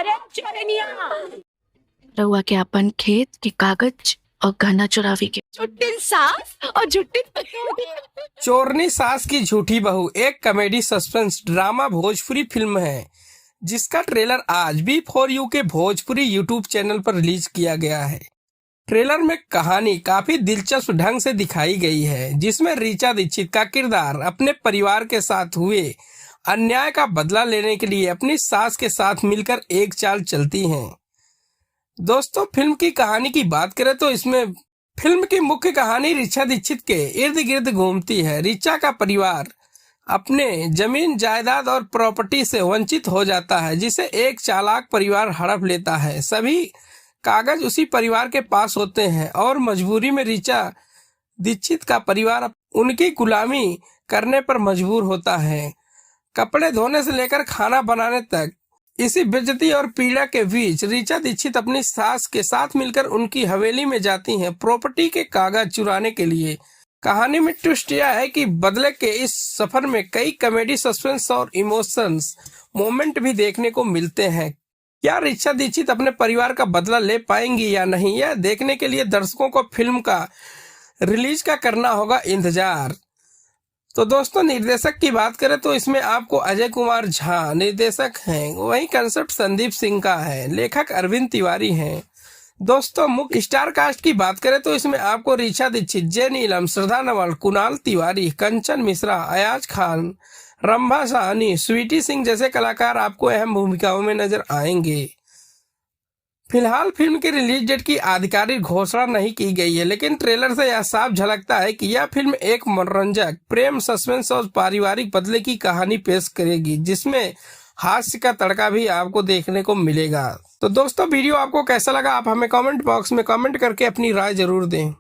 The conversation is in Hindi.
अरे चोरनिया, रहुआ के अपन खेत के कागज और गहना चुरावी के झुट्टिन सास और झुट्टिन चोरनी सास की झूठी बहू एक comedy suspense drama Bhojpuri film है जिसका ट्रेलर आज B4U के भोजपुरी यूट्यूब चैनल पर रिलीज किया गया है। ट्रेलर में कहानी काफी दिलचस्प ढंग से दिखाई गई है, जिसमें ऋचा दीक्षित का किरदार अपने परिवार के साथ हुए अन्याय का बदला लेने के लिए अपनी सास के साथ मिलकर एक चाल चलती हैं। दोस्तों, फिल्म की कहानी की बात करें तो इसमें फिल्म की मुख्य कहानी ऋचा दीक्षित के इर्द गिर्द घूमती है। ऋचा का परिवार अपने जमीन जायदाद और प्रॉपर्टी से वंचित हो जाता है, जिसे एक चालाक परिवार हड़प लेता है। सभी कागज उसी परिवार के पास होते हैं और मजबूरी में ऋचा दीक्षित का परिवार उनकी गुलामी करने पर मजबूर होता है। कपड़े धोने से लेकर खाना बनाने तक इसी बेइज्जती और पीड़ा के बीच ऋचा दीक्षित अपनी सास के साथ मिलकर उनकी हवेली में जाती हैं प्रॉपर्टी के कागज चुराने के लिए। कहानी में ट्विस्ट यह है कि बदले के इस सफर में कई कॉमेडी, सस्पेंस और इमोशंस मोमेंट भी देखने को मिलते हैं। क्या ऋचा दीक्षित अपने परिवार का बदला ले पाएंगी या नहीं, यह देखने के लिए दर्शकों को फिल्म का रिलीज का करना होगा इंतजार। तो दोस्तों, निर्देशक की बात करें तो इसमें आपको अजय कुमार झा निर्देशक हैं, वहीं कंसेप्ट संदीप सिंह का है, लेखक अरविंद तिवारी हैं। दोस्तों, मुख्य स्टार कास्ट की बात करें तो इसमें आपको ऋचा दीक्षित, जय नीलम, श्रद्धा नवल, कुणाल तिवारी, कंचन मिश्रा, अयाज खान, रंभा साहनी, स्वीटी सिंह जैसे कलाकार आपको अहम भूमिकाओं में नजर आएंगे। फिलहाल फिल्म की रिलीज डेट की आधिकारिक घोषणा नहीं की गई है, लेकिन ट्रेलर से यह साफ झलकता है कि यह फिल्म एक मनोरंजक प्रेम, सस्पेंस और पारिवारिक बदले की कहानी पेश करेगी, जिसमें हास्य का तड़का भी आपको देखने को मिलेगा। तो दोस्तों, वीडियो आपको कैसा लगा आप हमें कमेंट बॉक्स में कमेंट करके अपनी राय जरूर दें।